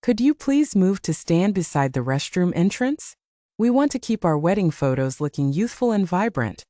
Could you please move to stand beside the restroom entrance? We want to keep our wedding photos looking youthful and vibrant.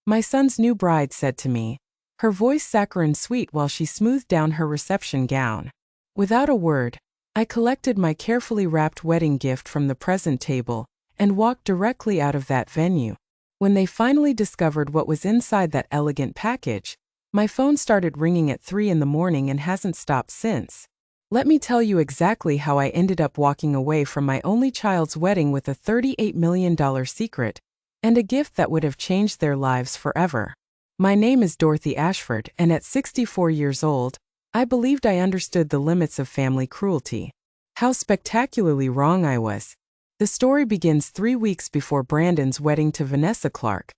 My son's new bride said to me, her voice saccharine sweet while she smoothed down her reception gown. Without a word, I collected my carefully wrapped wedding gift from the present table and walked directly out of that venue. When they finally discovered what was inside that elegant package, my phone started ringing at 3 in the morning and hasn't stopped since. Let me tell you exactly how I ended up walking away from my only child's wedding with a $38 million secret and a gift that would have changed their lives forever. My name is Dorothy Ashford, and at 64 years old, I believed I understood the limits of family cruelty. How spectacularly wrong I was. The story begins 3 weeks before Brandon's wedding to Vanessa Clark,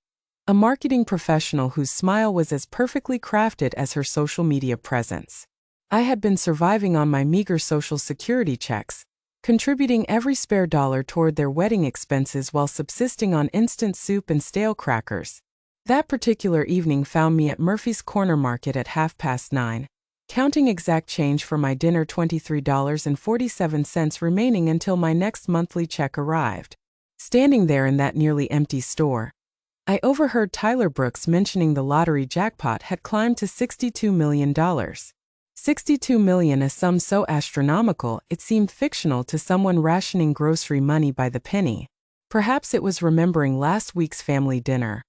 a marketing professional whose smile was as perfectly crafted as her social media presence. I had been surviving on my meager Social Security checks, contributing every spare dollar toward their wedding expenses while subsisting on instant soup and stale crackers. That particular evening found me at Murphy's Corner Market at 9:30, counting exact change for my dinner, $23.47 remaining until my next monthly check arrived. Standing there in that nearly empty store, I overheard Tyler Brooks mentioning the lottery jackpot had climbed to $62 million. $62 million, a sum so astronomical it seemed fictional to someone rationing grocery money by the penny. Perhaps it was remembering last week's family dinner,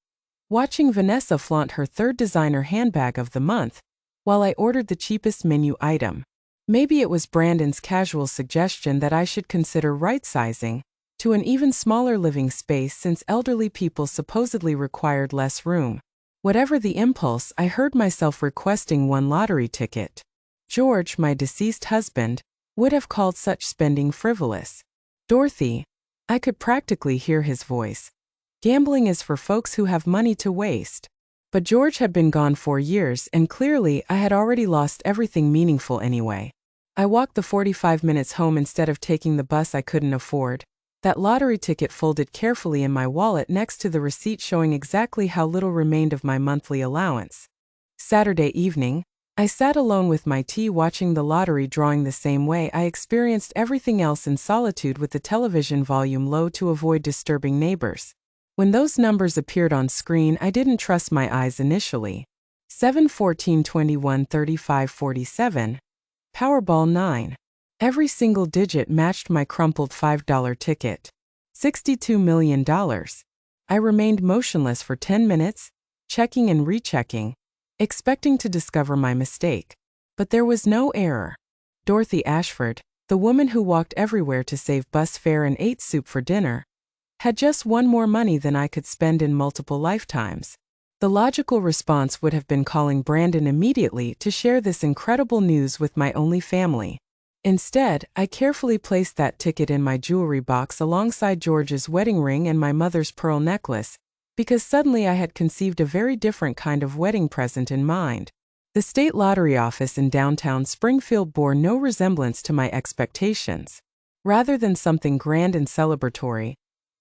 watching Vanessa flaunt her third designer handbag of the month, while I ordered the cheapest menu item. Maybe it was Brandon's casual suggestion that I should consider right-sizing to an even smaller living space since elderly people supposedly required less room. Whatever the impulse, I heard myself requesting one lottery ticket. George, my deceased husband, would have called such spending frivolous. Dorothy, I could practically hear his voice. Gambling is for folks who have money to waste. But George had been gone 4 years, and clearly I had already lost everything meaningful anyway. I walked the 45 minutes home instead of taking the bus I couldn't afford, that lottery ticket folded carefully in my wallet next to the receipt showing exactly how little remained of my monthly allowance. Saturday evening, I sat alone with my tea watching the lottery drawing the same way I experienced everything else in solitude, with the television volume low to avoid disturbing neighbors. When those numbers appeared on screen, I didn't trust my eyes initially. 7, 14, 21, 35, 47. Powerball 9. Every single digit matched my crumpled $5 ticket. $62 million. I remained motionless for 10 minutes, checking and rechecking, expecting to discover my mistake. But there was no error. Dorothy Ashford, the woman who walked everywhere to save bus fare and ate soup for dinner, had just won more money than I could spend in multiple lifetimes. The logical response would have been calling Brandon immediately to share this incredible news with my only family. Instead, I carefully placed that ticket in my jewelry box alongside George's wedding ring and my mother's pearl necklace, because suddenly I had conceived a very different kind of wedding present in mind. The state lottery office in downtown Springfield bore no resemblance to my expectations. Rather than something grand and celebratory,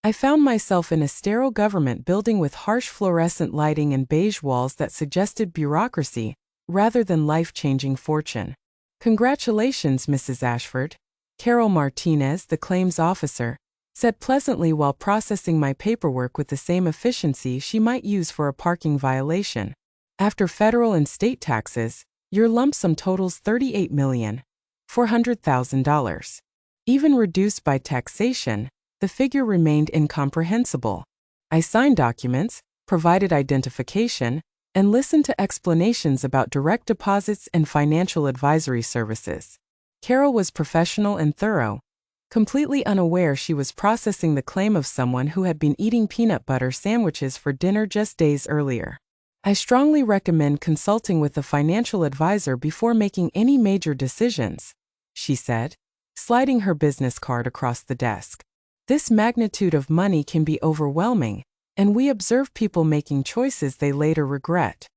I found myself in a sterile government building with harsh fluorescent lighting and beige walls that suggested bureaucracy rather than life-changing fortune. "Congratulations, Mrs. Ashford," Carol Martinez, the claims officer, said pleasantly while processing my paperwork with the same efficiency she might use for a parking violation. "After federal and state taxes, your lump sum totals $38,400,000. Even reduced by taxation, the figure remained incomprehensible. I signed documents, provided identification, and listened to explanations about direct deposits and financial advisory services. Carol was professional and thorough, completely unaware she was processing the claim of someone who had been eating peanut butter sandwiches for dinner just days earlier. "I strongly recommend consulting with a financial advisor before making any major decisions," she said, sliding her business card across the desk. "This magnitude of money can be overwhelming, and we observe people making choices they later regret."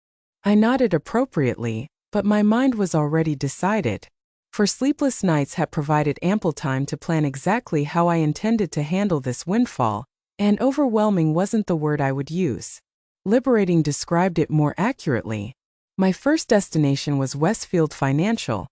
I nodded appropriately, but my mind was already decided. For sleepless nights had provided ample time to plan exactly how I intended to handle this windfall, and overwhelming wasn't the word I would use. Liberating described it more accurately. My first destination was Westfield Financial,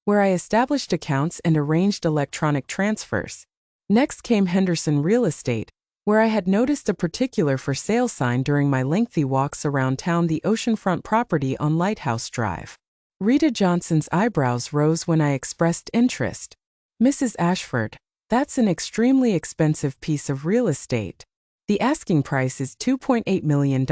where I established accounts and arranged electronic transfers. Next came Henderson Real Estate, where I had noticed a particular for sale sign during my lengthy walks around town, the oceanfront property on Lighthouse Drive. Rita Johnson's eyebrows rose when I expressed interest. Mrs. Ashford, that's an extremely expensive piece of real estate. The asking price is $2.8 million.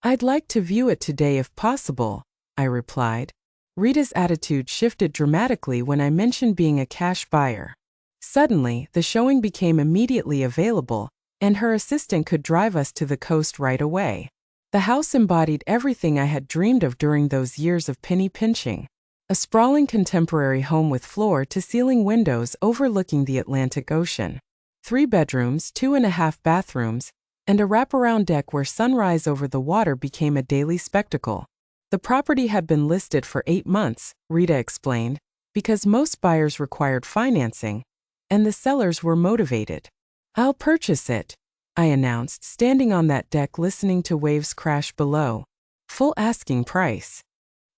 I'd like to view it today if possible, I replied. Rita's attitude shifted dramatically when I mentioned being a cash buyer. Suddenly, the showing became immediately available, and her assistant could drive us to the coast right away. The house embodied everything I had dreamed of during those years of penny pinching. A sprawling contemporary home with floor-to-ceiling windows overlooking the Atlantic Ocean. 3 bedrooms, 2.5 bathrooms, and a wraparound deck where sunrise over the water became a daily spectacle. The property had been listed for 8 months, Rita explained, because most buyers required financing, and the sellers were motivated. I'll purchase it, I announced, standing on that deck listening to waves crash below. Full asking price.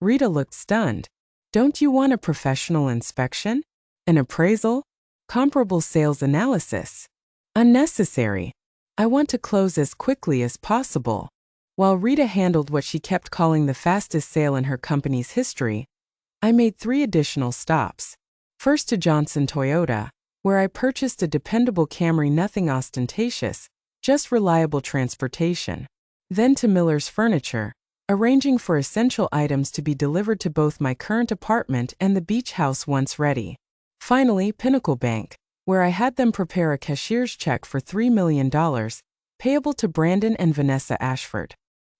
Rita looked stunned. Don't you want a professional inspection? An appraisal? Comparable sales analysis? Unnecessary. I want to close as quickly as possible. While Rita handled what she kept calling the fastest sale in her company's history, I made 3 additional stops. First to Johnson Toyota, where I purchased a dependable Camry, nothing ostentatious, just reliable transportation. Then to Miller's Furniture, arranging for essential items to be delivered to both my current apartment and the beach house once ready. Finally, Pinnacle Bank, where I had them prepare a cashier's check for $3 million, payable to Brandon and Vanessa Ashford.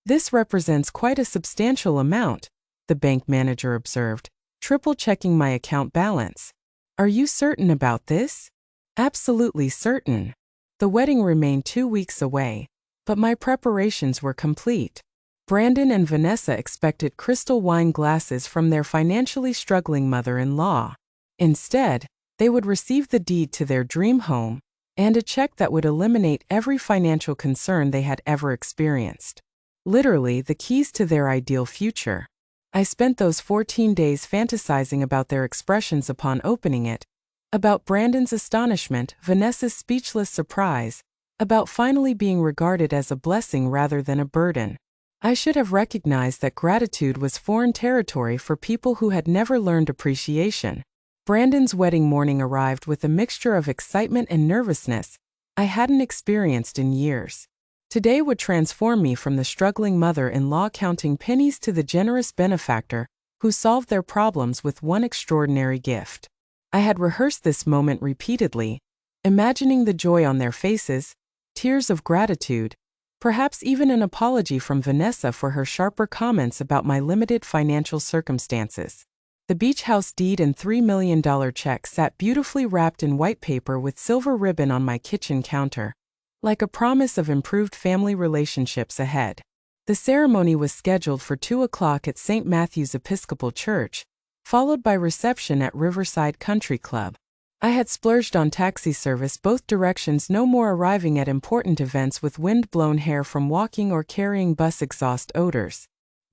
This represents quite a substantial amount, the bank manager observed, triple-checking my account balance. Are you certain about this? Absolutely certain. The wedding remained 2 weeks away, but my preparations were complete. Brandon and Vanessa expected crystal wine glasses from their financially struggling mother-in-law. Instead, they would receive the deed to their dream home and a check that would eliminate every financial concern they had ever experienced. Literally, the keys to their ideal future. I spent those 14 days fantasizing about their expressions upon opening it, about Brandon's astonishment, Vanessa's speechless surprise, about finally being regarded as a blessing rather than a burden. I should have recognized that gratitude was foreign territory for people who had never learned appreciation. Brandon's wedding morning arrived with a mixture of excitement and nervousness I hadn't experienced in years. Today would transform me from the struggling mother-in-law counting pennies to the generous benefactor who solved their problems with one extraordinary gift. I had rehearsed this moment repeatedly, imagining the joy on their faces, tears of gratitude, perhaps even an apology from Vanessa for her sharper comments about my limited financial circumstances. The beach house deed and $3 million check sat beautifully wrapped in white paper with silver ribbon on my kitchen counter, like a promise of improved family relationships ahead. The ceremony was scheduled for 2 o'clock at St. Matthew's Episcopal Church, followed by reception at Riverside Country Club. I had splurged on taxi service both directions, no more arriving at important events with wind-blown hair from walking or carrying bus exhaust odors.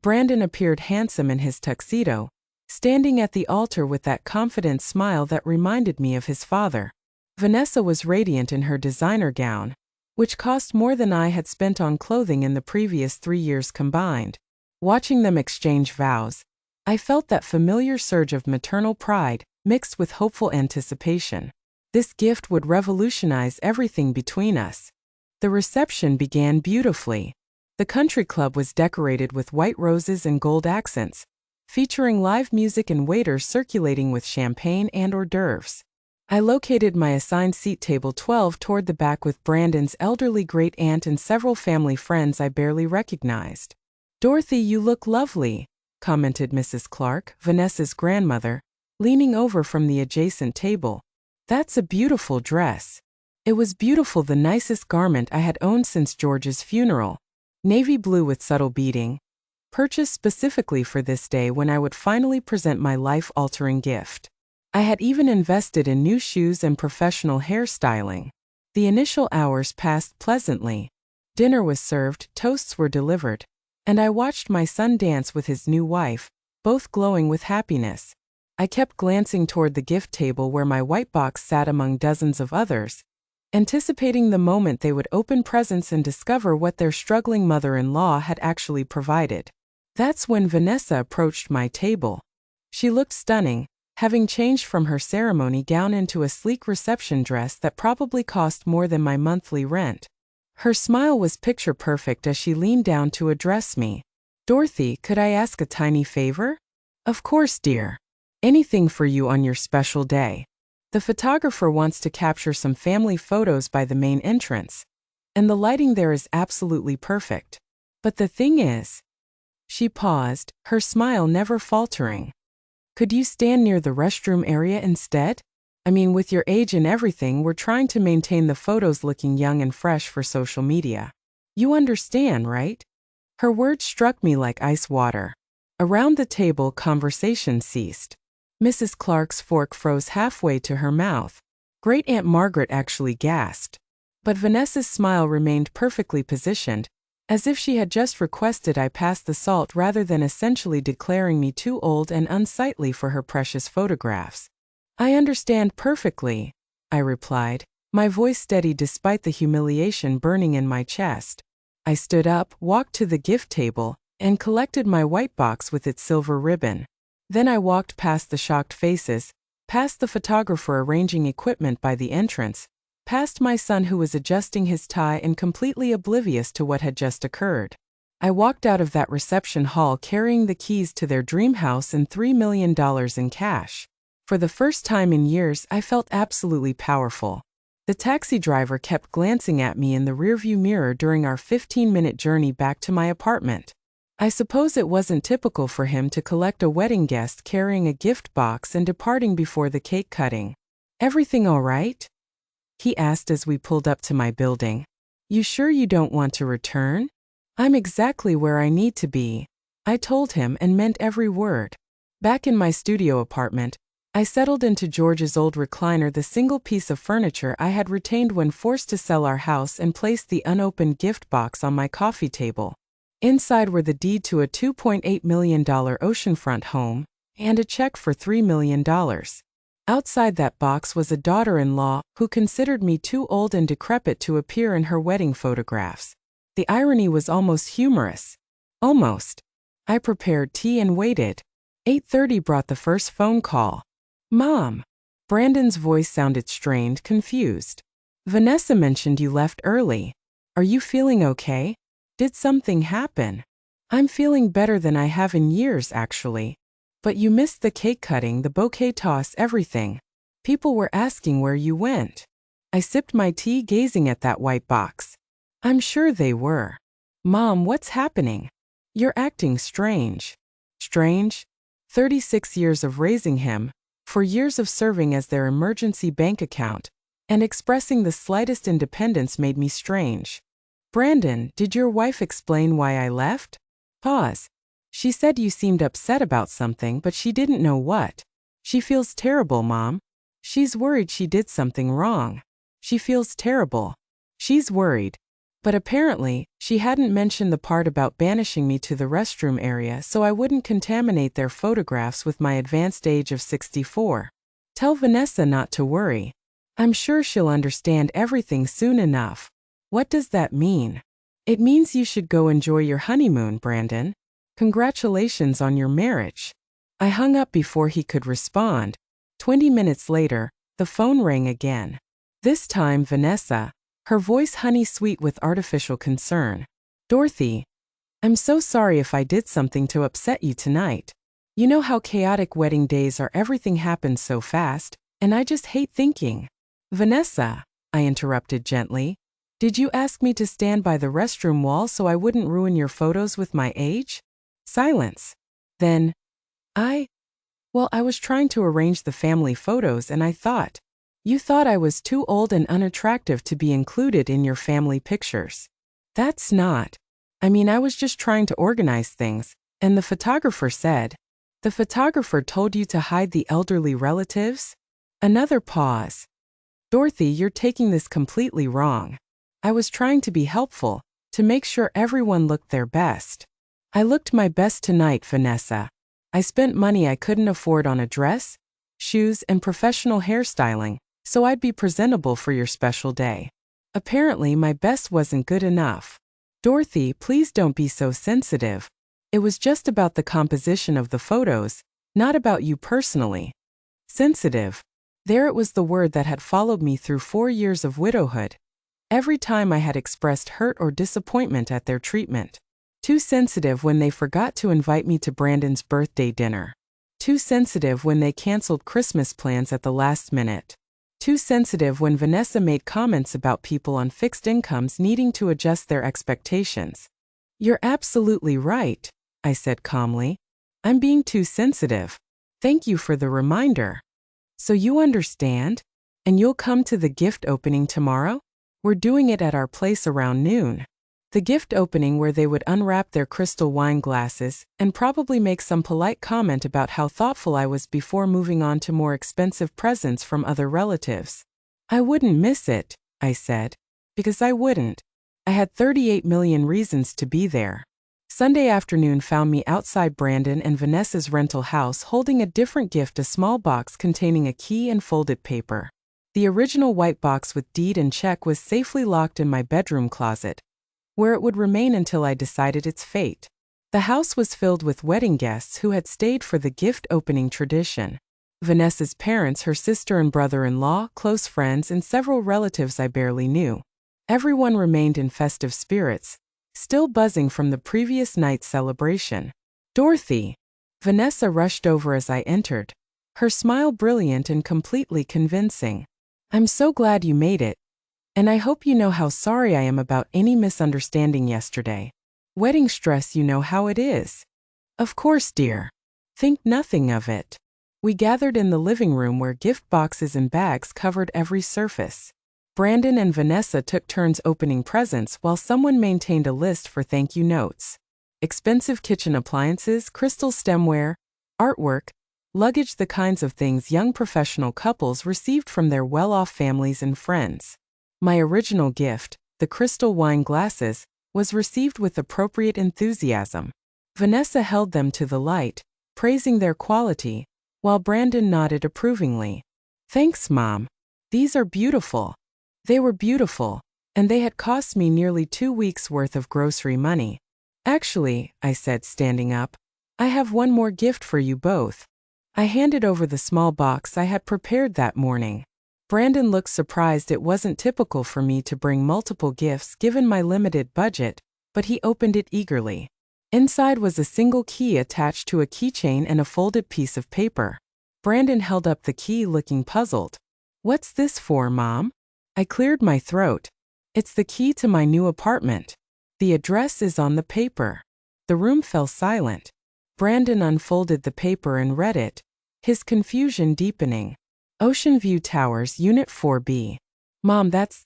Brandon appeared handsome in his tuxedo, standing at the altar with that confident smile that reminded me of his father. Vanessa was radiant in her designer gown, which cost more than I had spent on clothing in the previous 3 years combined. Watching them exchange vows, I felt that familiar surge of maternal pride, mixed with hopeful anticipation. This gift would revolutionize everything between us. The reception began beautifully. The country club was decorated with white roses and gold accents, featuring live music and waiters circulating with champagne and hors d'oeuvres. I located my assigned seat, table 12, toward the back with Brandon's elderly great-aunt and several family friends I barely recognized. "Dorothy, you look lovely," commented Mrs. Clark, Vanessa's grandmother, leaning over from the adjacent table. "That's a beautiful dress." It was beautiful, the nicest garment I had owned since George's funeral. Navy blue with subtle beading, purchased specifically for this day when I would finally present my life-altering gift. I had even invested in new shoes and professional hairstyling. The initial hours passed pleasantly. Dinner was served, toasts were delivered, and I watched my son dance with his new wife, both glowing with happiness. I kept glancing toward the gift table where my white box sat among dozens of others, anticipating the moment they would open presents and discover what their struggling mother-in-law had actually provided. That's when Vanessa approached my table. She looked stunning, having changed from her ceremony gown into a sleek reception dress that probably cost more than my monthly rent. Her smile was picture perfect as she leaned down to address me. "Dorothy, could I ask a tiny favor?" "Of course, dear. Anything for you on your special day. The photographer wants to capture some family photos by the main entrance, and the lighting there is absolutely perfect. But the thing is..." She paused, her smile never faltering. "Could you stand near the restroom area instead? I mean, with your age and everything, we're trying to maintain the photos looking young and fresh for social media. You understand, right?" Her words struck me like ice water. Around the table, conversation ceased. Mrs. Clark's fork froze halfway to her mouth. Great Aunt Margaret actually gasped. But Vanessa's smile remained perfectly positioned, as if she had just requested I pass the salt rather than essentially declaring me too old and unsightly for her precious photographs. "I understand perfectly," I replied, my voice steady despite the humiliation burning in my chest. I stood up, walked to the gift table, and collected my white box with its silver ribbon. Then I walked past the shocked faces, past the photographer arranging equipment by the entrance, past my son who was adjusting his tie and completely oblivious to what had just occurred. I walked out of that reception hall carrying the keys to their dream house and $3 million in cash. For the first time in years, I felt absolutely powerful. The taxi driver kept glancing at me in the rearview mirror during our 15-minute journey back to my apartment. I suppose it wasn't typical for him to collect a wedding guest carrying a gift box and departing before the cake cutting. "Everything all right?" he asked as we pulled up to my building. "You sure you don't want to return?" "I'm exactly where I need to be," I told him and meant every word. Back in my studio apartment, I settled into George's old recliner, the single piece of furniture I had retained when forced to sell our house, and placed the unopened gift box on my coffee table. Inside were the deed to a $2.8 million oceanfront home and a check for $3 million. Outside that box was a daughter-in-law who considered me too old and decrepit to appear in her wedding photographs. The irony was almost humorous. Almost. I prepared tea and waited. 8:30 brought the first phone call. "Mom." Brandon's voice sounded strained, confused. "Vanessa mentioned you left early. Are you feeling okay? Did something happen?" "I'm feeling better than I have in years, actually. But you missed the cake cutting, the bouquet toss, everything. People were asking where you went." I sipped my tea, gazing at that white box. "I'm sure they were." "Mom, what's happening? You're acting strange." "Strange?" 36 years of raising him, 4 years of serving as their emergency bank account, and expressing the slightest independence made me strange. "Brandon, did your wife explain why I left?" Pause. "She said you seemed upset about something, but she didn't know what. She feels terrible, Mom. She's worried she did something wrong. She feels terrible. She's worried." But apparently, she hadn't mentioned the part about banishing me to the restroom area so I wouldn't contaminate their photographs with my advanced age of 64. "Tell Vanessa not to worry. I'm sure she'll understand everything soon enough." "What does that mean?" "It means you should go enjoy your honeymoon, Brandon. Congratulations on your marriage." I hung up before he could respond. 20 minutes later, the phone rang again. This time Vanessa, her voice honey-sweet with artificial concern. "Dorothy, I'm so sorry if I did something to upset you tonight. You know how chaotic wedding days are, everything happens so fast, and I just hate thinking." "Vanessa," I interrupted gently, "did you ask me to stand by the restroom wall so I wouldn't ruin your photos with my age?" Silence. Then, Well, I was trying to arrange the family photos and I thought, you thought I was too old and unattractive to be included in your family pictures. That's not. I mean, I was just trying to organize things, and the photographer said, "The photographer told you to hide the elderly relatives?" Another pause. "Dorothy, you're taking this completely wrong. I was trying to be helpful, to make sure everyone looked their best." "I looked my best tonight, Vanessa. I spent money I couldn't afford on a dress, shoes, and professional hairstyling, so I'd be presentable for your special day. Apparently, my best wasn't good enough. Dorothy, please don't be so sensitive. It was just about the composition of the photos, not about you personally. Sensitive. There it was, the word that had followed me through 4 years of widowhood. Every time I had expressed hurt or disappointment at their treatment. Too sensitive when they forgot to invite me to Brandon's birthday dinner. Too sensitive when they canceled Christmas plans at the last minute. Too sensitive when Vanessa made comments about people on fixed incomes needing to adjust their expectations. You're absolutely right, I said calmly. I'm being too sensitive. Thank you for the reminder. So you understand? And you'll come to the gift opening tomorrow? We're doing it at our place around noon. The gift opening where they would unwrap their crystal wine glasses and probably make some polite comment about how thoughtful I was before moving on to more expensive presents from other relatives. I wouldn't miss it, I said. Because I wouldn't. I had 38 million reasons to be there. Sunday afternoon found me outside Brandon and Vanessa's rental house holding a different gift, a small box containing a key and folded paper. The original white box with deed and check was safely locked in my bedroom closet, where it would remain until I decided its fate. The house was filled with wedding guests who had stayed for the gift opening tradition. Vanessa's parents, her sister and brother-in-law, close friends, and several relatives I barely knew. Everyone remained in festive spirits, still buzzing from the previous night's celebration. Dorothy! Vanessa rushed over as I entered, her smile brilliant and completely convincing. I'm so glad you made it. And I hope you know how sorry I am about any misunderstanding yesterday. Wedding stress, you know how it is. Of course, dear. Think nothing of it. We gathered in the living room where gift boxes and bags covered every surface. Brandon and Vanessa took turns opening presents while someone maintained a list for thank you notes. Expensive kitchen appliances, crystal stemware, artwork, luggage, the kinds of things young professional couples received from their well-off families and friends. My original gift, the crystal wine glasses, was received with appropriate enthusiasm. Vanessa held them to the light, praising their quality, while Brandon nodded approvingly. Thanks, Mom. These are beautiful. They were beautiful, and they had cost me nearly 2 weeks' worth of grocery money. Actually, I said, standing up, I have one more gift for you both. I handed over the small box I had prepared that morning. Brandon looked surprised. It wasn't typical for me to bring multiple gifts given my limited budget, but he opened it eagerly. Inside was a single key attached to a keychain and a folded piece of paper. Brandon held up the key looking puzzled. What's this for, Mom? I cleared my throat. It's the key to my new apartment. The address is on the paper. The room fell silent. Brandon unfolded the paper and read it, his confusion deepening. Ocean View Towers, Unit 4B. Mom, that's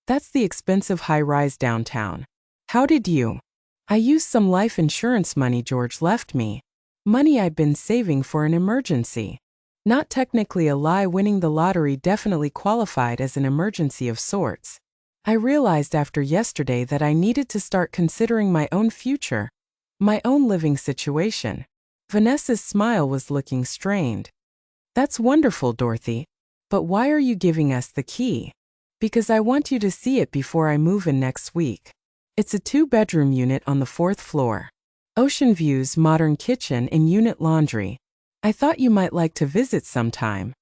the expensive high-rise downtown. How did you? I used some life insurance money George left me. Money I'd been saving for an emergency. Not technically a lie, winning the lottery definitely qualified as an emergency of sorts. I realized after yesterday that I needed to start considering my own future, my own living situation. Vanessa's smile was looking strained. That's wonderful, Dorothy. But why are you giving us the key? Because I want you to see it before I move in next week. It's a 2-bedroom unit on the 4th floor. Ocean views, modern kitchen and unit laundry. I thought you might like to visit sometime.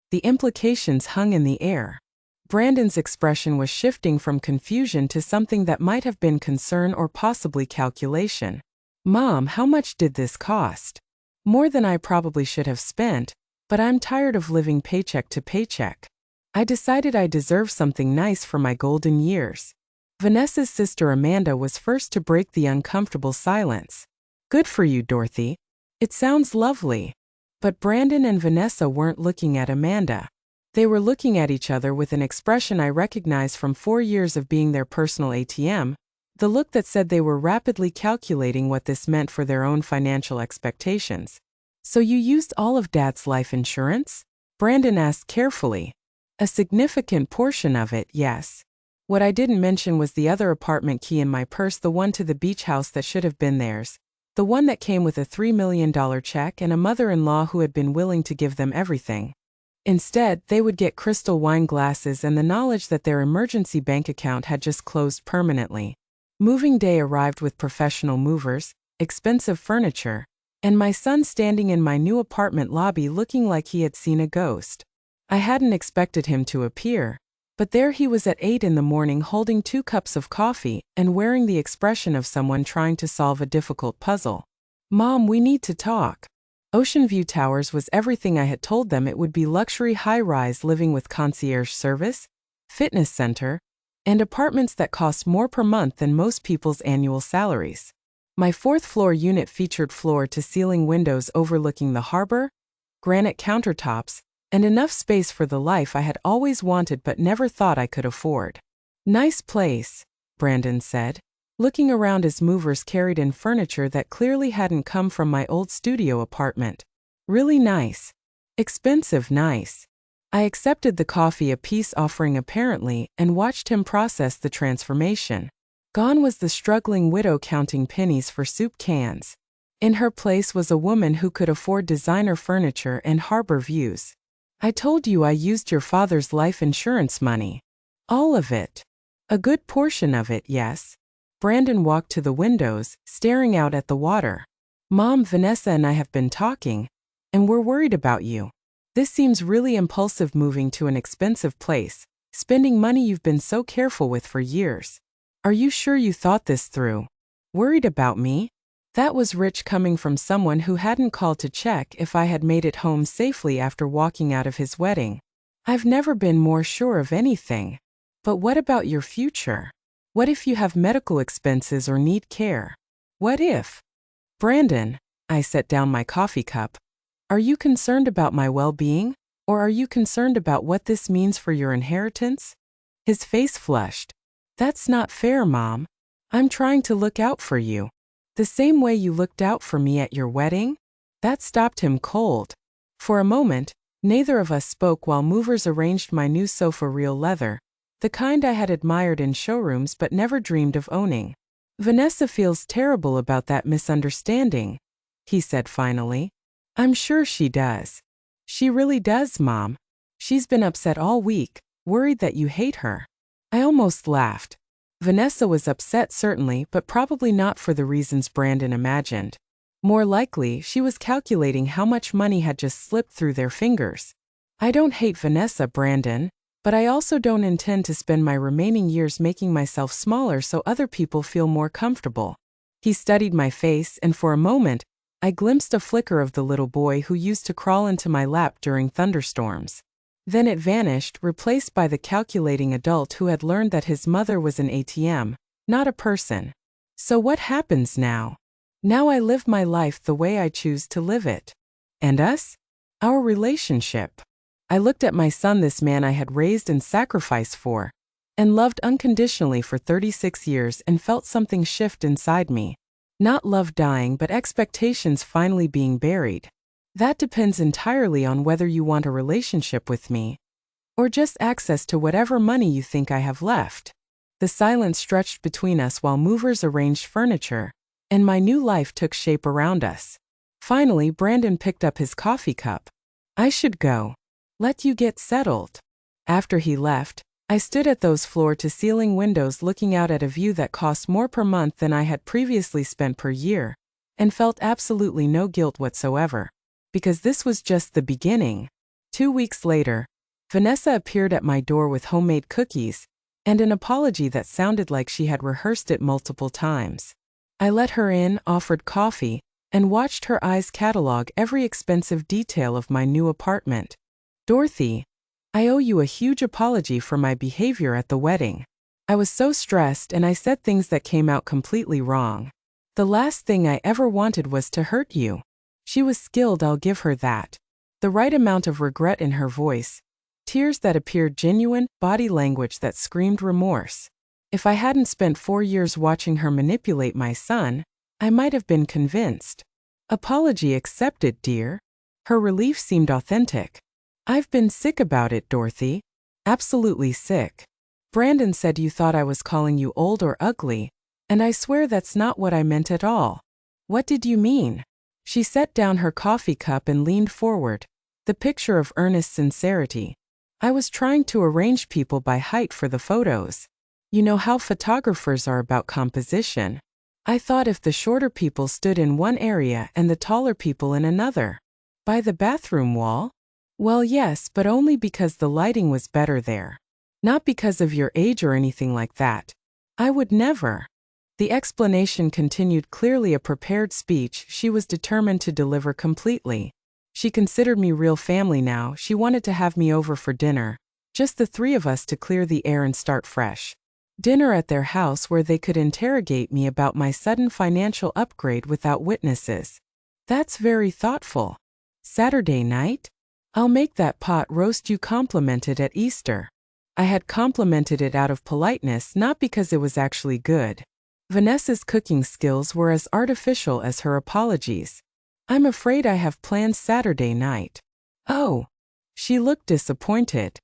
The implications hung in the air. Brandon's expression was shifting from confusion to something that might have been concern or possibly calculation. Mom, how much did this cost? More than I probably should have spent, but I'm tired of living paycheck to paycheck. I decided I deserve something nice for my golden years. Vanessa's sister Amanda was first to break the uncomfortable silence. Good for you, Dorothy. It sounds lovely. But Brandon and Vanessa weren't looking at Amanda. They were looking at each other with an expression I recognized from 4 years of being their personal ATM, the look that said they were rapidly calculating what this meant for their own financial expectations. So you used all of Dad's life insurance? Brandon asked carefully. A significant portion of it, yes. What I didn't mention was the other apartment key in my purse, the one to the beach house that should have been theirs. The one that came with a $3 million check and a mother-in-law who had been willing to give them everything. Instead, they would get crystal wine glasses and the knowledge that their emergency bank account had just closed permanently. Moving day arrived with professional movers, expensive furniture, and my son standing in my new apartment lobby looking like he had seen a ghost. I hadn't expected him to appear, but there he was at 8 in the morning holding 2 cups of coffee and wearing the expression of someone trying to solve a difficult puzzle. "Mom, we need to talk." Ocean View Towers was everything I had told them it would be: luxury high-rise living with concierge service, fitness center, and apartments that cost more per month than most people's annual salaries. My 4th-floor unit featured floor-to-ceiling windows overlooking the harbor, granite countertops, and enough space for the life I had always wanted but never thought I could afford. "Nice place," Brandon said, looking around as movers carried in furniture that clearly hadn't come from my old studio apartment. "Really nice. Expensive nice." I accepted the coffee, a peace offering apparently, and watched him process the transformation. Gone was the struggling widow counting pennies for soup cans. In her place was a woman who could afford designer furniture and harbor views. "I told you I used your father's life insurance money." "All of it." "A good portion of it, yes." Brandon walked to the windows, staring out at the water. "Mom, Vanessa and I have been talking, and we're worried about you. This seems really impulsive, moving to an expensive place, spending money you've been so careful with for years. Are you sure you thought this through?" "Worried about me?" That was rich coming from someone who hadn't called to check if I had made it home safely after walking out of his wedding. "I've never been more sure of anything. But what about your future? What if you have medical expenses or need care? What if?" "Brandon," I set down my coffee cup, "are you concerned about my well-being, or are you concerned about what this means for your inheritance?" His face flushed. "That's not fair, Mom. I'm trying to look out for you. The same way you looked out for me at your wedding?" That stopped him cold. For a moment, neither of us spoke while movers arranged my new sofa, real leather, the kind I had admired in showrooms but never dreamed of owning. "Vanessa feels terrible about that misunderstanding," he said finally. "I'm sure she does." "She really does, Mom. She's been upset all week, worried that you hate her." I almost laughed. Vanessa was upset certainly, but probably not for the reasons Brandon imagined. More likely, she was calculating how much money had just slipped through their fingers. "I don't hate Vanessa, Brandon, but I also don't intend to spend my remaining years making myself smaller so other people feel more comfortable." He studied my face, and for a moment, I glimpsed a flicker of the little boy who used to crawl into my lap during thunderstorms. Then it vanished, replaced by the calculating adult who had learned that his mother was an ATM, not a person. "So what happens now?" "Now I live my life the way I choose to live it." "And us?" "Our relationship." I looked at my son, this man I had raised and sacrificed for, and loved unconditionally for 36 years, and felt something shift inside me. Not love dying, but expectations finally being buried. "That depends entirely on whether you want a relationship with me, or just access to whatever money you think I have left." The silence stretched between us while movers arranged furniture, and my new life took shape around us. Finally, Brandon picked up his coffee cup. "I should go. Let you get settled." After he left, I stood at those floor-to-ceiling windows looking out at a view that cost more per month than I had previously spent per year, and felt absolutely no guilt whatsoever. Because this was just the beginning. 2 weeks later, Vanessa appeared at my door with homemade cookies, and an apology that sounded like she had rehearsed it multiple times. I let her in, offered coffee, and watched her eyes catalog every expensive detail of my new apartment. "Dorothy, I owe you a huge apology for my behavior at the wedding. I was so stressed and I said things that came out completely wrong. The last thing I ever wanted was to hurt you." She was skilled, I'll give her that. The right amount of regret in her voice, tears that appeared genuine, body language that screamed remorse. If I hadn't spent 4 years watching her manipulate my son, I might have been convinced. "Apology accepted, dear." Her relief seemed authentic. "I've been sick about it, Dorothy. Absolutely sick. Brandon said you thought I was calling you old or ugly, and I swear that's not what I meant at all." What did you mean? She set down her coffee cup and leaned forward, the picture of earnest sincerity. I was trying to arrange people by height for the photos. You know how photographers are about composition. I thought if the shorter people stood in one area and the taller people in another. By the bathroom wall? Well, yes, but only because the lighting was better there. Not because of your age or anything like that. I would never. The explanation continued, clearly a prepared speech she was determined to deliver completely. She considered me real family now. She wanted to have me over for dinner, just the three of us, to clear the air and start fresh. Dinner at their house where they could interrogate me about my sudden financial upgrade without witnesses. That's very thoughtful. Saturday night? I'll make that pot roast you complimented at Easter. I had complimented it out of politeness, not because it was actually good. Vanessa's cooking skills were as artificial as her apologies. I'm afraid I have plans Saturday night. Oh. She looked disappointed.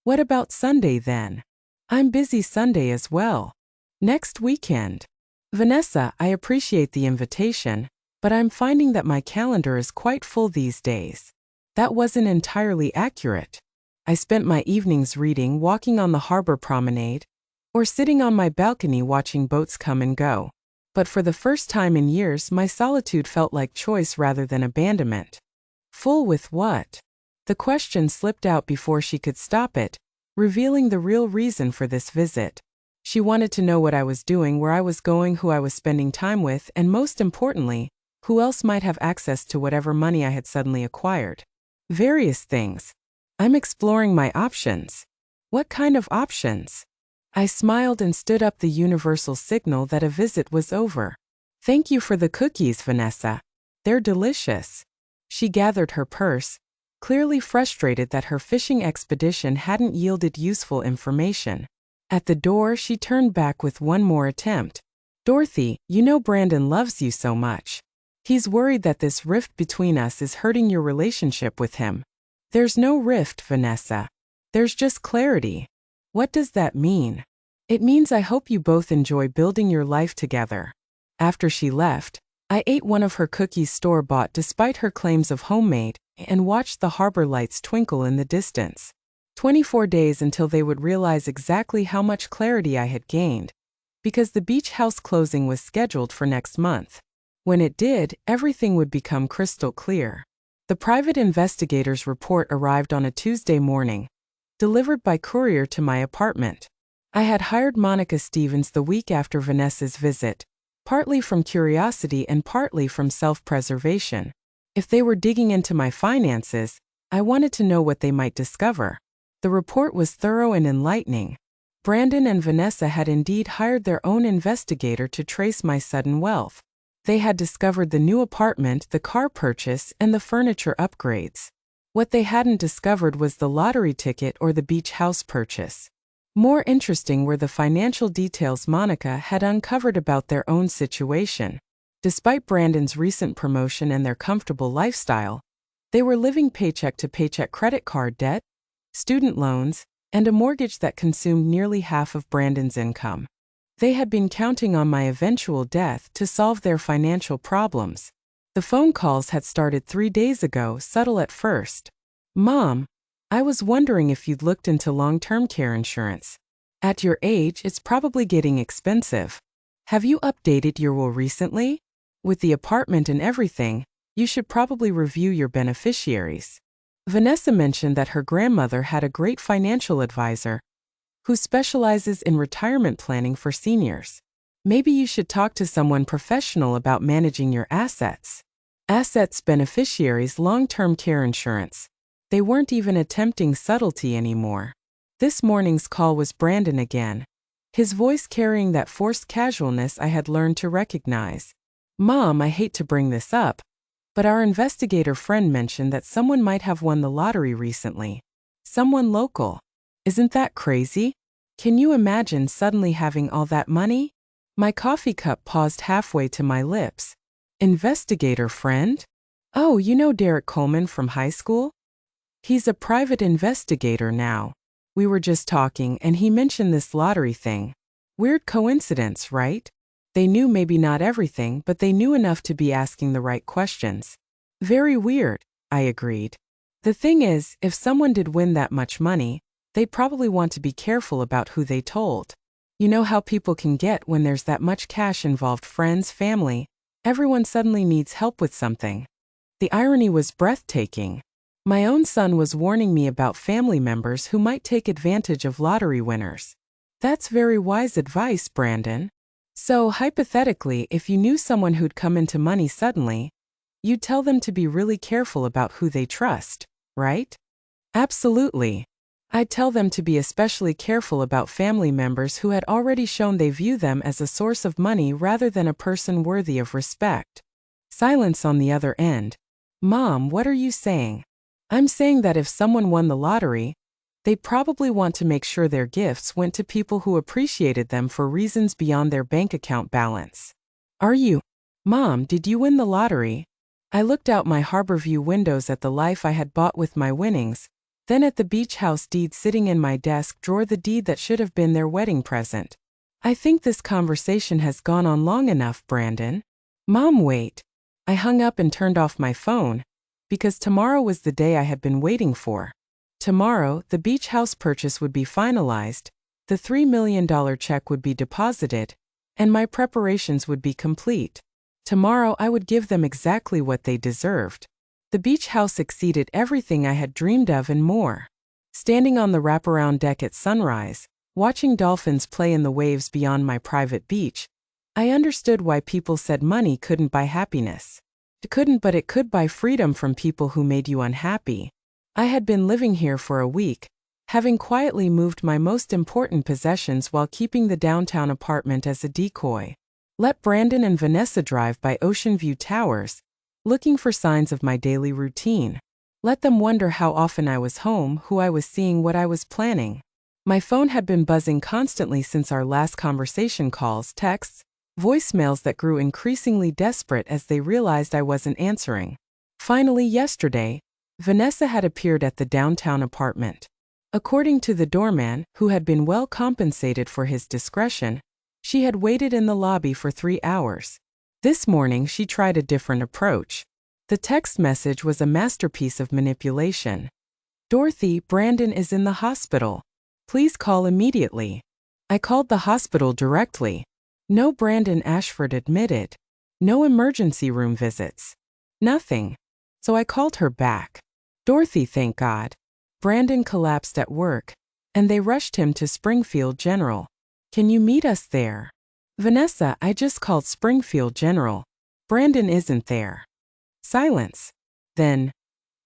What about Sunday then? I'm busy Sunday as well. Next weekend. Vanessa, I appreciate the invitation, but I'm finding that my calendar is quite full these days. That wasn't entirely accurate. I spent my evenings reading, walking on the harbor promenade, or sitting on my balcony watching boats come and go. But for the first time in years, my solitude felt like choice rather than abandonment. Full with what? The question slipped out before she could stop it, revealing the real reason for this visit. She wanted to know what I was doing, where I was going, who I was spending time with, and most importantly, who else might have access to whatever money I had suddenly acquired. Various things. I'm exploring my options. What kind of options? I smiled and stood up, the universal signal that a visit was over. Thank you for the cookies, Vanessa. They're delicious. She gathered her purse, clearly frustrated that her fishing expedition hadn't yielded useful information. At the door, she turned back with one more attempt. Dorothy, you know Brandon loves you so much. He's worried that this rift between us is hurting your relationship with him. There's no rift, Vanessa. There's just clarity. What does that mean? It means I hope you both enjoy building your life together. After she left, I ate one of her cookies store-bought despite her claims of homemade, and watched the harbor lights twinkle in the distance. 24 days until they would realize exactly how much clarity I had gained, because the beach house closing was scheduled for next month. When it did, everything would become crystal clear. The private investigator's report arrived on a Tuesday morning, delivered by courier to my apartment. I had hired Monica Stevens the week after Vanessa's visit, partly from curiosity and partly from self-preservation. If they were digging into my finances, I wanted to know what they might discover. The report was thorough and enlightening. Brandon and Vanessa had indeed hired their own investigator to trace my sudden wealth. They had discovered the new apartment, the car purchase, and the furniture upgrades. What they hadn't discovered was the lottery ticket or the beach house purchase. More interesting were the financial details Monica had uncovered about their own situation. Despite Brandon's recent promotion and their comfortable lifestyle, they were living paycheck to paycheck, credit card debt, student loans, and a mortgage that consumed nearly half of Brandon's income. They had been counting on my eventual death to solve their financial problems. The phone calls had started 3 days ago, subtle at first. Mom, I was wondering if you'd looked into long-term care insurance. At your age, it's probably getting expensive. Have you updated your will recently? With the apartment and everything, you should probably review your beneficiaries. Vanessa mentioned that her grandmother had a great financial advisor who specializes in retirement planning for seniors. Maybe you should talk to someone professional about managing your assets. Assets, beneficiaries, long-term care insurance. They weren't even attempting subtlety anymore. This morning's call was Brandon again, his voice carrying that forced casualness I had learned to recognize. Mom, I hate to bring this up, but our investigator friend mentioned that someone might have won the lottery recently. Someone local. Isn't that crazy? Can you imagine suddenly having all that money? My coffee cup paused halfway to my lips. Investigator friend? Oh, you know Derek Coleman from high school? He's a private investigator now. We were just talking and he mentioned this lottery thing. Weird coincidence, right? They knew maybe not everything, but they knew enough to be asking the right questions. Very weird, I agreed. The thing is, if someone did win that much money, they'd probably want to be careful about who they told. You know how people can get when there's that much cash involved: friends, family, everyone suddenly needs help with something. The irony was breathtaking. My own son was warning me about family members who might take advantage of lottery winners. That's very wise advice, Brandon. So, hypothetically, if you knew someone who'd come into money suddenly, you'd tell them to be really careful about who they trust, right? Absolutely. I'd tell them to be especially careful about family members who had already shown they view them as a source of money rather than a person worthy of respect. Silence on the other end. Mom, what are you saying? I'm saying that if someone won the lottery, they'd probably want to make sure their gifts went to people who appreciated them for reasons beyond their bank account balance. Are you? Mom, did you win the lottery? I looked out my Harborview windows at the life I had bought with my winnings, then at the beach house deed sitting in my desk drawer, the deed that should have been their wedding present. I think this conversation has gone on long enough, Brandon. Mom, wait. I hung up and turned off my phone, because tomorrow was the day I had been waiting for. Tomorrow, the beach house purchase would be finalized, the $3 million check would be deposited, and my preparations would be complete. Tomorrow I would give them exactly what they deserved. The beach house exceeded everything I had dreamed of and more. Standing on the wraparound deck at sunrise, watching dolphins play in the waves beyond my private beach, I understood why people said money couldn't buy happiness. It couldn't, but it could buy freedom from people who made you unhappy. I had been living here for a week, having quietly moved my most important possessions while keeping the downtown apartment as a decoy. Let Brandon and Vanessa drive by Ocean View Towers, looking for signs of my daily routine. Let them wonder how often I was home, who I was seeing, what I was planning. My phone had been buzzing constantly since our last conversation: calls, texts, voicemails that grew increasingly desperate as they realized I wasn't answering. Finally, yesterday, Vanessa had appeared at the downtown apartment. According to the doorman, who had been well compensated for his discretion, she had waited in the lobby for 3 hours. This morning she tried a different approach. The text message was a masterpiece of manipulation. Dorothy, Brandon is in the hospital. Please call immediately. I called the hospital directly. No, Brandon Ashford admitted. No emergency room visits. Nothing. So I called her back. Dorothy, thank God. Brandon collapsed at work, and they rushed him to Springfield General. Can you meet us there? Vanessa, I just called Springfield General. Brandon isn't there. Silence. Then,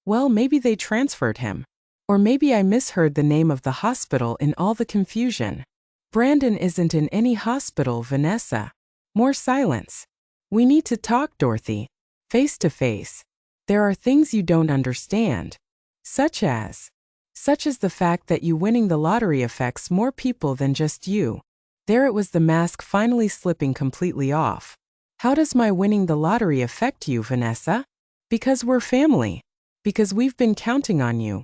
well, maybe they transferred him. Or maybe I misheard the name of the hospital in all the confusion. Brandon isn't in any hospital, Vanessa. More silence. We need to talk, Dorothy. Face to face. There are things you don't understand. Such as the fact that you winning the lottery affects more people than just you. There it was, the mask finally slipping completely off. How does my winning the lottery affect you, Vanessa? Because we're family. Because we've been counting on you.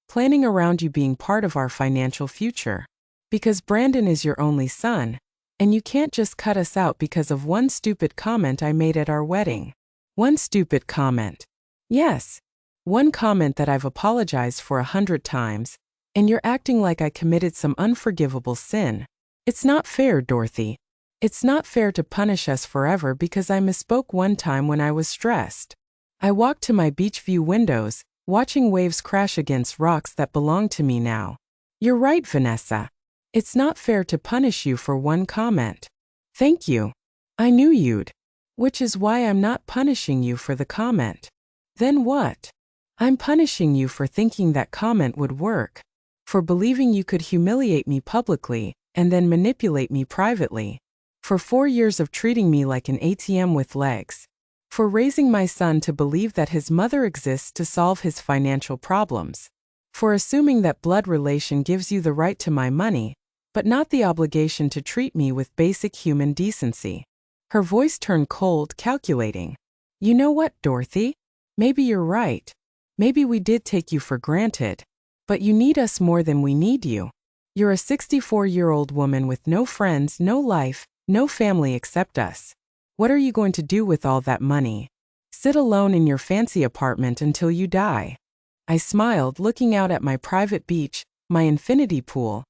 Planning around you being part of our financial future. Because Brandon is your only son, and you can't just cut us out because of one stupid comment I made at our wedding. One stupid comment. Yes. One comment that I've apologized for 100 times, and you're acting like I committed some unforgivable sin. It's not fair, Dorothy. It's not fair to punish us forever because I misspoke one time when I was stressed. I walked to my beach view windows, watching waves crash against rocks that belong to me now. You're right, Vanessa. It's not fair to punish you for one comment. Thank you. I knew you'd. Which is why I'm not punishing you for the comment. Then what? I'm punishing you for thinking that comment would work. For believing you could humiliate me publicly and then manipulate me privately. For 4 years of treating me like an ATM with legs. For raising my son to believe that his mother exists to solve his financial problems. For assuming that blood relation gives you the right to my money, but not the obligation to treat me with basic human decency. Her voice turned cold, calculating. You know what, Dorothy? Maybe you're right. Maybe we did take you for granted. But you need us more than we need you. You're a 64-year-old woman with no friends, no life, No family except us. What are you going to do with all that money? Sit alone in your fancy apartment until you die. I smiled, looking out at my private beach, my infinity pool,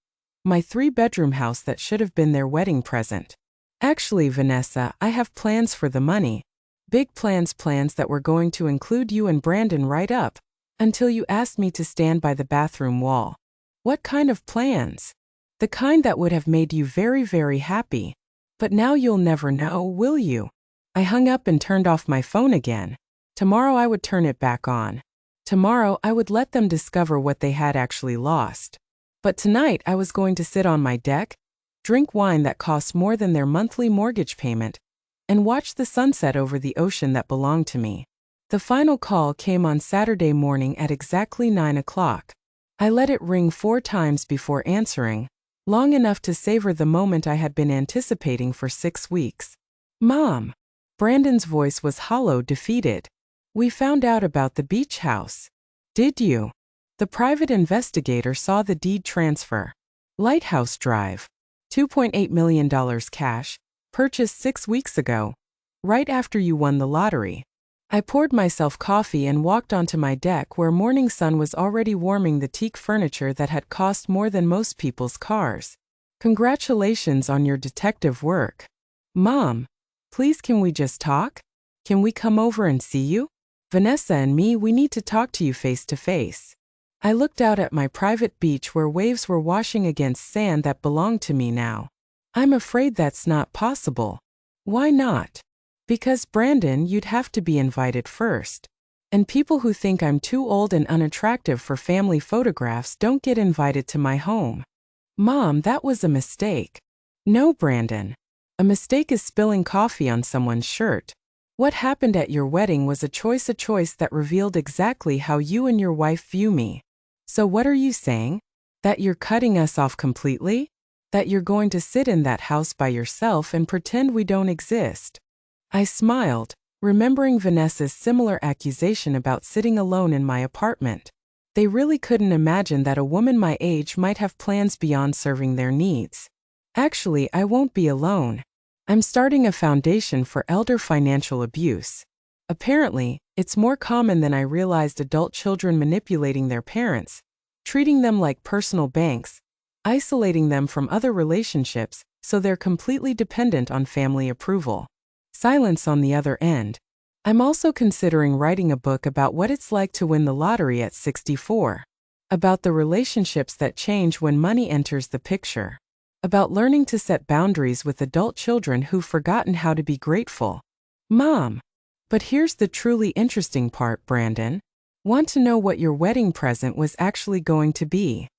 my 3-bedroom house that should have been their wedding present. Actually, Vanessa, I have plans for the money. Big plans that were going to include you and Brandon right up until you asked me to stand by the bathroom wall. What kind of plans? The kind that would have made you very, very happy. But now you'll never know, will you? I hung up and turned off my phone again. Tomorrow I would turn it back on. Tomorrow I would let them discover what they had actually lost. But tonight I was going to sit on my deck, drink wine that cost more than their monthly mortgage payment, and watch the sunset over the ocean that belonged to me. The final call came on Saturday morning at exactly 9 o'clock. I let it ring 4 times before answering, long enough to savor the moment I had been anticipating for 6 weeks. Mom! Brandon's voice was hollow, defeated. We found out about the beach house. Did you? The private investigator saw the deed transfer. Lighthouse Drive. $2.8 million cash, purchased 6 weeks ago, right after you won the lottery. I poured myself coffee and walked onto my deck where morning sun was already warming the teak furniture that had cost more than most people's cars. Congratulations on your detective work. Mom, please, can we just talk? Can we come over and see you? Vanessa and me, we need to talk to you face to face. I looked out at my private beach where waves were washing against sand that belonged to me now. I'm afraid that's not possible. Why not? Because, Brandon, you'd have to be invited first. And people who think I'm too old and unattractive for family photographs don't get invited to my home. Mom, that was a mistake. No, Brandon. A mistake is spilling coffee on someone's shirt. What happened at your wedding was a choice that revealed exactly how you and your wife view me. So what are you saying? That you're cutting us off completely? That you're going to sit in that house by yourself and pretend we don't exist? I smiled, remembering Vanessa's similar accusation about sitting alone in my apartment. They really couldn't imagine that a woman my age might have plans beyond serving their needs. Actually, I won't be alone. I'm starting a foundation for elder financial abuse. Apparently, it's more common than I realized, adult children manipulating their parents, treating them like personal banks, isolating them from other relationships so they're completely dependent on family approval. Silence on the other end. I'm also considering writing a book about what it's like to win the lottery at 64. About the relationships that change when money enters the picture. About learning to set boundaries with adult children who've forgotten how to be grateful. Mom! But here's the truly interesting part, Brandon. Want to know what your wedding present was actually going to be?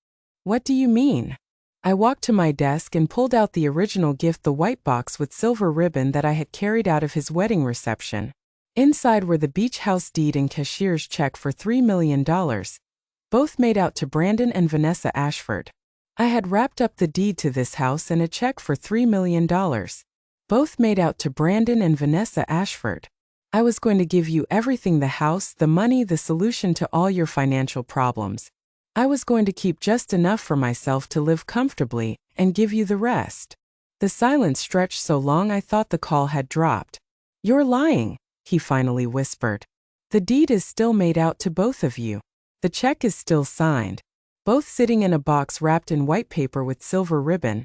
What do you mean? I walked to my desk and pulled out the original gift, the white box with silver ribbon that I had carried out of his wedding reception. Inside were the beach house deed and cashier's check for $3 million, both made out to Brandon and Vanessa Ashford. I had wrapped up the deed to this house and a check for $3 million, both made out to Brandon and Vanessa Ashford. I was going to give you everything: the house, the money, the solution to all your financial problems. I was going to keep just enough for myself to live comfortably and give you the rest. The silence stretched so long I thought the call had dropped. You're lying, he finally whispered. The deed is still made out to both of you. The check is still signed. Both sitting in a box wrapped in white paper with silver ribbon,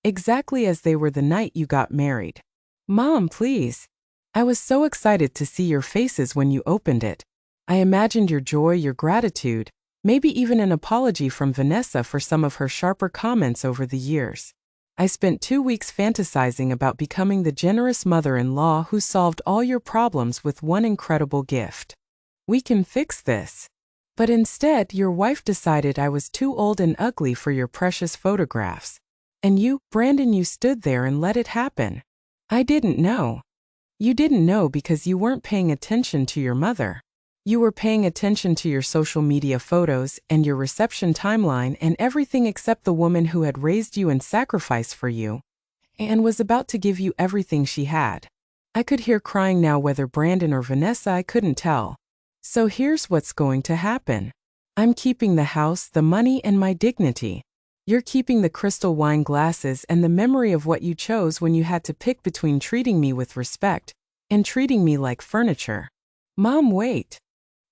exactly as they were the night you got married. Mom, please. I was so excited to see your faces when you opened it. I imagined your joy, your gratitude, maybe even an apology from Vanessa for some of her sharper comments over the years. I spent 2 weeks fantasizing about becoming the generous mother-in-law who solved all your problems with one incredible gift. We can fix this. But instead, your wife decided I was too old and ugly for your precious photographs. And you, Brandon, you stood there and let it happen. I didn't know. You didn't know because you weren't paying attention to your mother. You were paying attention to your social media photos and your reception timeline and everything except the woman who had raised you and sacrificed for you, and was about to give you everything she had. I could hear crying now, whether Brandon or Vanessa, I couldn't tell. So here's what's going to happen. I'm keeping the house, the money, and my dignity. You're keeping the crystal wine glasses and the memory of what you chose when you had to pick between treating me with respect and treating me like furniture. Mom, wait.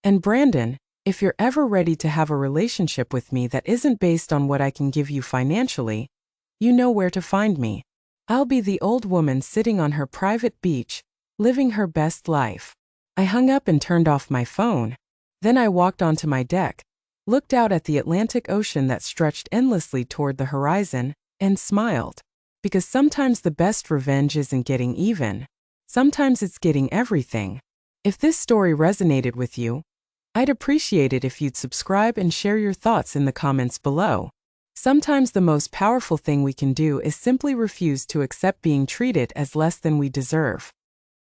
And Brandon, if you're ever ready to have a relationship with me that isn't based on what I can give you financially, you know where to find me. I'll be the old woman sitting on her private beach, living her best life. I hung up and turned off my phone. Then I walked onto my deck, looked out at the Atlantic Ocean that stretched endlessly toward the horizon, and smiled. Because sometimes the best revenge isn't getting even. Sometimes it's getting everything. If this story resonated with you, I'd appreciate it if you'd subscribe and share your thoughts in the comments below. Sometimes the most powerful thing we can do is simply refuse to accept being treated as less than we deserve.